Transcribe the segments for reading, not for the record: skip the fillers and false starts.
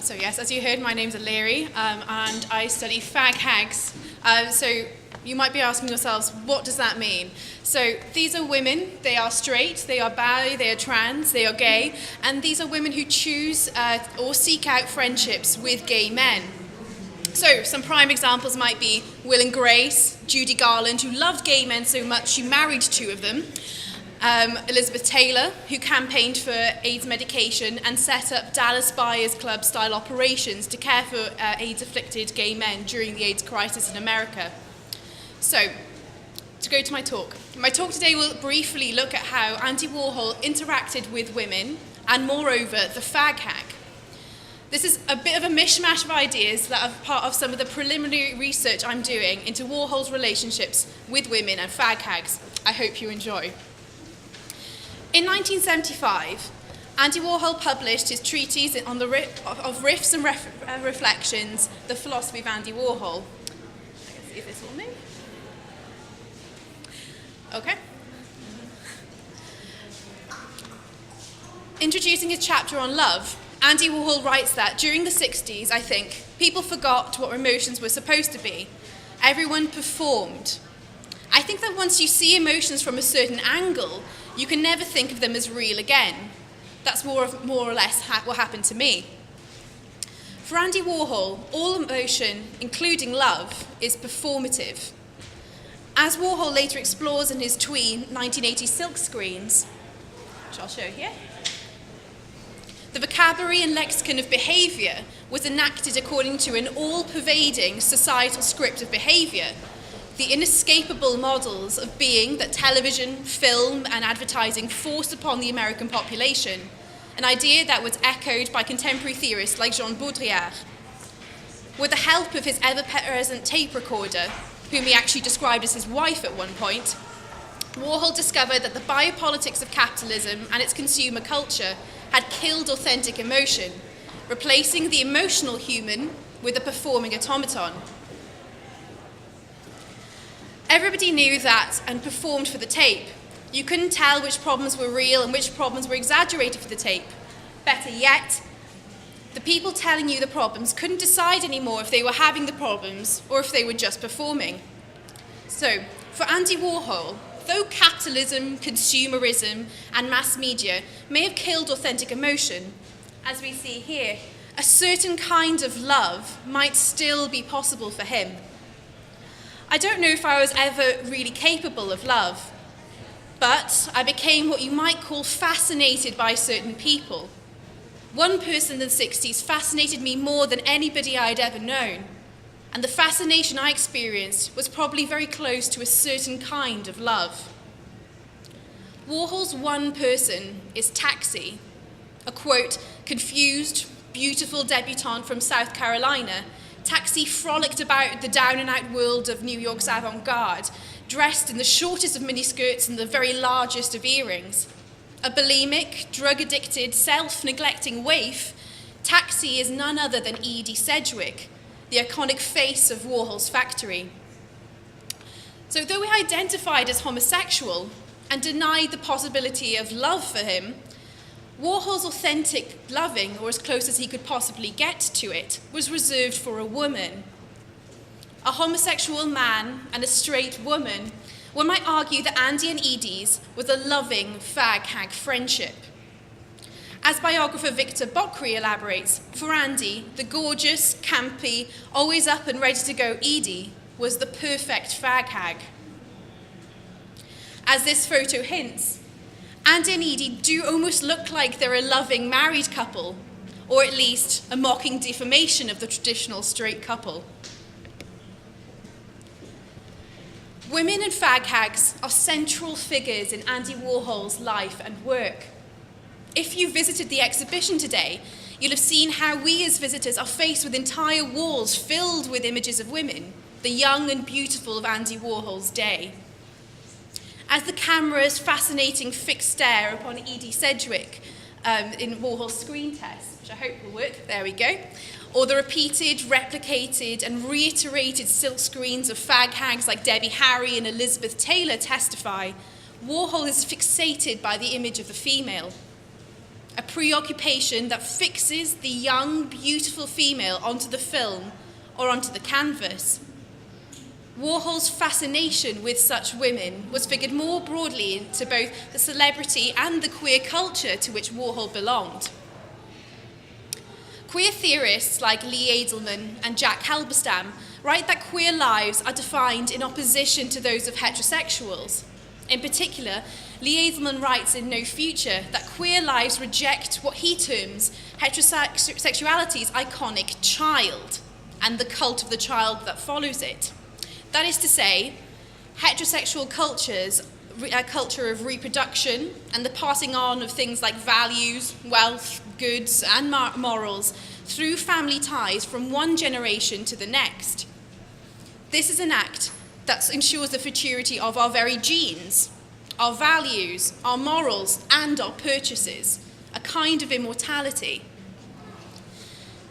So yes, as you heard, my name's Eleri, and I study Fag Hags. So you might be asking yourselves, what does that mean? So these are women, they are straight, they are bi, they are trans, they are gay, and these are women who choose or seek out friendships with gay men. So some prime examples might be Will and Grace, Judy Garland, who loved gay men so much she married two of them, Elizabeth Taylor, who campaigned for AIDS medication and set up Dallas Buyers Club style operations to care for AIDS-afflicted gay men during the AIDS crisis in America. So, to go to my talk. My talk today will briefly look at how Andy Warhol interacted with women and, moreover, the fag hag. This is a bit of a mishmash of ideas that are part of some of the preliminary research I'm doing into Warhol's relationships with women and fag hags. I hope you enjoy. In 1975, Andy Warhol published his treatise on the of riffs and reflections, The Philosophy of Andy Warhol. I can see if this will move. Okay. Introducing his chapter on love, Andy Warhol writes that during the 60s, I think, people forgot what emotions were supposed to be. Everyone performed. I think that once you see emotions from a certain angle, you can never think of them as real again. That's more or less what happened to me. For Andy Warhol, all emotion, including love, is performative. As Warhol later explores in his twee 1980 silkscreens, which I'll show here, the vocabulary and lexicon of behaviour was enacted according to an all-pervading societal script of behaviour, the inescapable models of being that television, film, and advertising forced upon the American population, an idea that was echoed by contemporary theorists like Jean Baudrillard. With the help of his ever-present tape recorder, whom he actually described as his wife at one point, Warhol discovered that the biopolitics of capitalism and its consumer culture had killed authentic emotion, replacing the emotional human with a performing automaton. Everybody knew that and performed for the tape. You couldn't tell which problems were real and which problems were exaggerated for the tape. Better yet, the people telling you the problems couldn't decide anymore if they were having the problems or if they were just performing. So, for Andy Warhol, though capitalism, consumerism, and mass media may have killed authentic emotion, as we see here, a certain kind of love might still be possible for him. I don't know if I was ever really capable of love, but I became what you might call fascinated by certain people. One person in the 60s fascinated me more than anybody I'd ever known, and the fascination I experienced was probably very close to a certain kind of love. Warhol's one person is Taxi, a, quote, confused, beautiful debutante from South Carolina. Taxi frolicked about the down-and-out world of New York's avant-garde, dressed in the shortest of miniskirts and the very largest of earrings. A bulimic, drug-addicted, self-neglecting waif, Taxi is none other than Edie Sedgwick, the iconic face of Warhol's factory. So though he identified as homosexual and denied the possibility of love for him, Warhol's authentic loving, or as close as he could possibly get to it, was reserved for a woman. A homosexual man and a straight woman, one might argue that Andy and Edie's was a loving fag-hag friendship. As biographer Victor Bockery elaborates, for Andy, the gorgeous, campy, always up and ready to go Edie was the perfect fag-hag. As this photo hints, Andy and Edie do almost look like they're a loving married couple, or at least a mocking deformation of the traditional straight couple. Women and fag hags are central figures in Andy Warhol's life and work. If you visited the exhibition today, you'll have seen how we as visitors are faced with entire walls filled with images of women, the young and beautiful of Andy Warhol's day. As the camera's fascinating fixed stare upon Edie Sedgwick in Warhol's screen test, which I hope will work, there we go, or the repeated, replicated, and reiterated silk screens of fag hags like Debbie Harry and Elizabeth Taylor testify, Warhol is fixated by the image of the female. a preoccupation that fixes the young, beautiful female onto the film or onto the canvas. Warhol's fascination with such women was figured more broadly into both the celebrity and the queer culture to which Warhol belonged. Queer theorists like Lee Edelman and Jack Halberstam write that queer lives are defined in opposition to those of heterosexuals. In particular, Lee Edelman writes in No Future that queer lives reject what he terms heterosexuality's iconic child and the cult of the child that follows it. That is to say, heterosexual cultures, a culture of reproduction and the passing on of things like values, wealth, goods, and morals through family ties from one generation to the next. This is an act that ensures the futurity of our very genes, our values, our morals, and our purchases, a kind of immortality.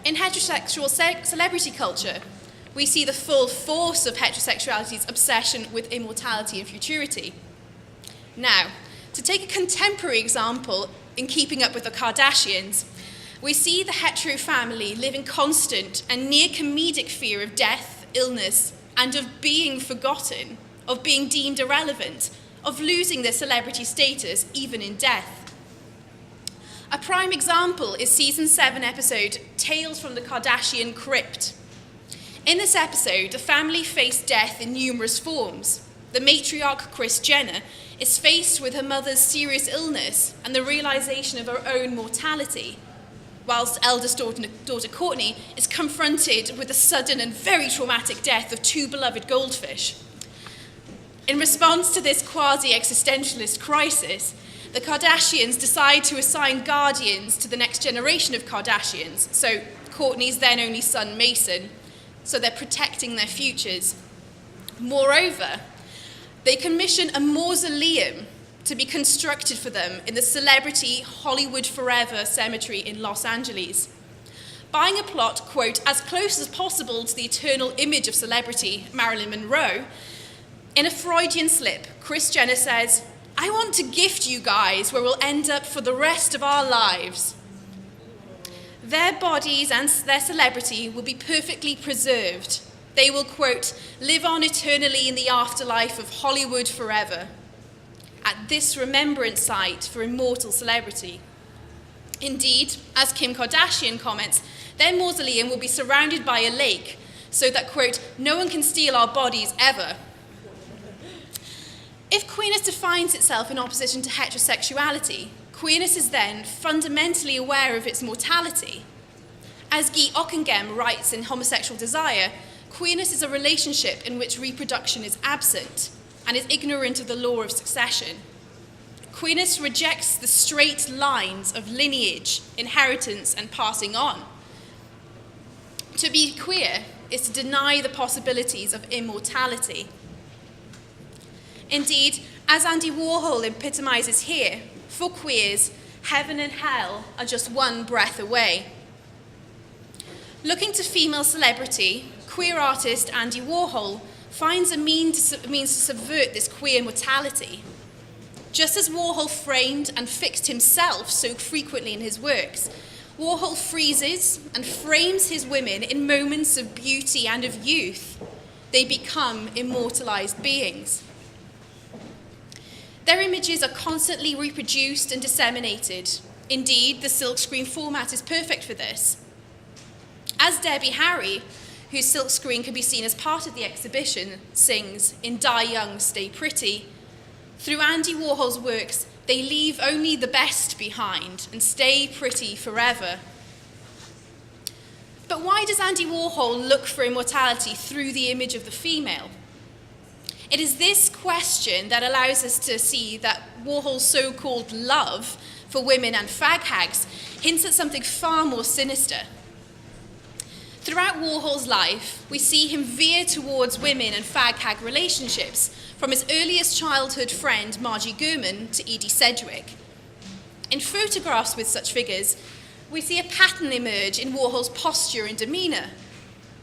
In heterosexual celebrity culture, we see the full force of heterosexuality's obsession with immortality and futurity. Now, to take a contemporary example in keeping up with the Kardashians, we see the hetero family live in constant and near comedic fear of death, illness, and of being forgotten, of being deemed irrelevant, of losing their celebrity status even in death. A prime example is season 7 episode Tales from the Kardashian Crypt. In this episode, the family face death in numerous forms. The matriarch, Kris Jenner, is faced with her mother's serious illness and the realization of her own mortality, whilst eldest daughter Courtney is confronted with the sudden and very traumatic death of 2 beloved goldfish. In response to this quasi-existentialist crisis, the Kardashians decide to assign guardians to the next generation of Kardashians, so Courtney's then only son Mason, so they're protecting their futures. Moreover, they commission a mausoleum to be constructed for them in the celebrity Hollywood Forever cemetery in Los Angeles. Buying a plot, quote, as close as possible to the eternal image of celebrity Marilyn Monroe, in a Freudian slip, Kris Jenner says, "I want to gift you guys where we'll end up for the rest of our lives." Their bodies and their celebrity will be perfectly preserved. They will, quote, live on eternally in the afterlife of Hollywood forever, at this remembrance site for immortal celebrity. Indeed, as Kim Kardashian comments, their mausoleum will be surrounded by a lake so that, quote, no one can steal our bodies ever. If queerness defines itself in opposition to heterosexuality, queerness is then fundamentally aware of its mortality. As Guy Ockenghem writes in Homosexual Desire, queerness is a relationship in which reproduction is absent and is ignorant of the law of succession. Queerness rejects the straight lines of lineage, inheritance, and passing on. To be queer is to deny the possibilities of immortality. Indeed, as Andy Warhol epitomizes here, for queers, heaven and hell are just one breath away. Looking to female celebrity, queer artist Andy Warhol finds a means to subvert this queer mortality. Just as Warhol framed and fixed himself so frequently in his works, Warhol freezes and frames his women in moments of beauty and of youth. They become immortalized beings. Their images are constantly reproduced and disseminated. Indeed, the silkscreen format is perfect for this. As Debbie Harry, whose silkscreen can be seen as part of the exhibition, sings in Die Young, Stay Pretty, through Andy Warhol's works, they leave only the best behind and stay pretty forever. But why does Andy Warhol look for immortality through the image of the female? It is this question that allows us to see that Warhol's so-called love for women and fag hags hints at something far more sinister. Throughout Warhol's life, we see him veer towards women and fag hag relationships, from his earliest childhood friend Margie Gurman to Edie Sedgwick. In photographs with such figures, we see a pattern emerge in Warhol's posture and demeanour.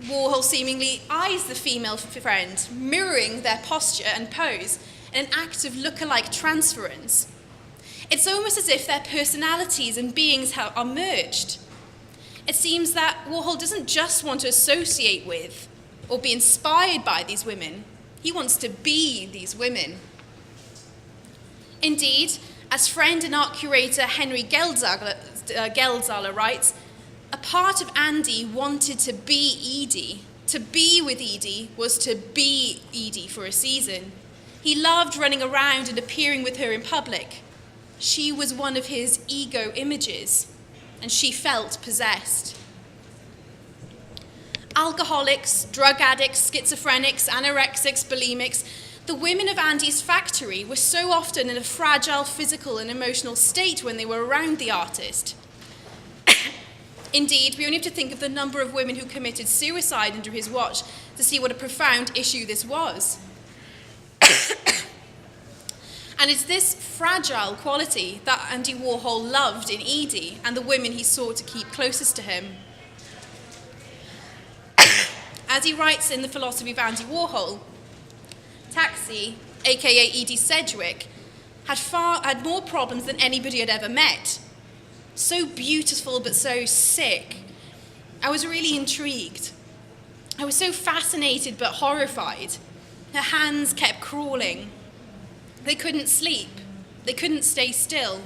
Warhol seemingly eyes the female friend, mirroring their posture and pose in an act of look-alike transference. It's almost as if their personalities and beings are merged. It seems that Warhol doesn't just want to associate with or be inspired by these women. He wants to be these women. Indeed, as friend and art curator Henry Geldzahler writes, a part of Andy wanted to be Edie. To be with Edie was to be Edie for a season. He loved running around and appearing with her in public. She was one of his ego images, and she felt possessed. Alcoholics, drug addicts, schizophrenics, anorexics, bulimics, the women of Andy's factory were so often in a fragile physical and emotional state when they were around the artist. Indeed, we only have to think of the number of women who committed suicide under his watch to see what a profound issue this was. And it's this fragile quality that Andy Warhol loved in Edie and the women he sought to keep closest to him. As he writes in The Philosophy of Andy Warhol, Taxi, aka Edie Sedgwick, had more problems than anybody had ever met. So beautiful but so sick. I was really intrigued. I was so fascinated but horrified. Her hands kept crawling. They couldn't sleep. They couldn't stay still.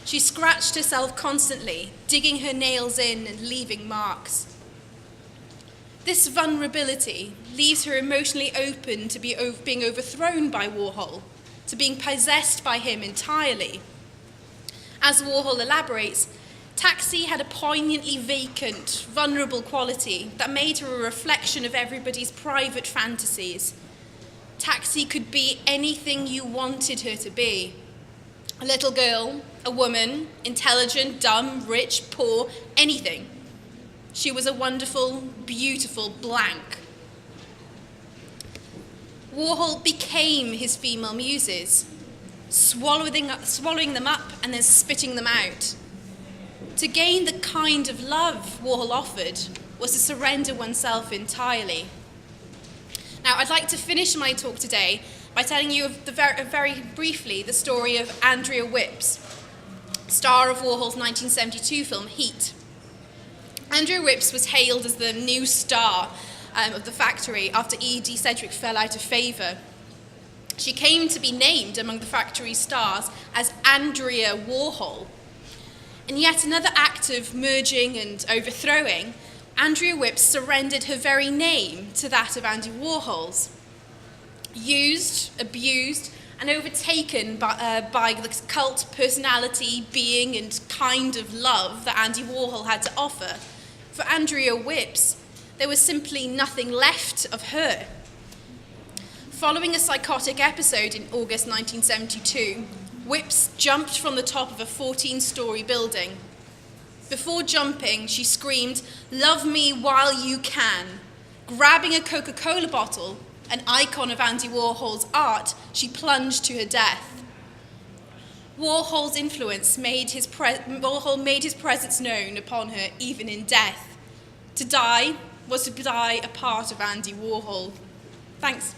She scratched herself constantly, digging her nails in and leaving marks. This vulnerability leaves her emotionally open to being overthrown by Warhol, to being possessed by him entirely. As Warhol elaborates, Taxi had a poignantly vacant, vulnerable quality that made her a reflection of everybody's private fantasies. Taxi could be anything you wanted her to be. A little girl, a woman, intelligent, dumb, rich, poor, anything. She was a wonderful, beautiful blank. Warhol became his female muses, swallowing them up and then spitting them out. To gain the kind of love Warhol offered was to surrender oneself entirely. Now, I'd like to finish my talk today by telling you very briefly the story of Andrea Whipps, star of Warhol's 1972 film Heat. Andrea Whipps was hailed as the new star of the factory after Edie Sedgwick fell out of favour. She came to be named among the factory's stars as Andrea Warhol. In yet another act of merging and overthrowing, Andrea Whipps surrendered her very name to that of Andy Warhol's. Used, abused, and overtaken by the cult personality, being, and kind of love that Andy Warhol had to offer, for Andrea Whipps, there was simply nothing left of her. Following a psychotic episode in August 1972, Whipps jumped from the top of a 14-story building. Before jumping, she screamed, "Love me while you can." Grabbing a Coca-Cola bottle, an icon of Andy Warhol's art, she plunged to her death. Warhol's influence Warhol made his presence known upon her even in death. To die was to die a part of Andy Warhol. Thanks.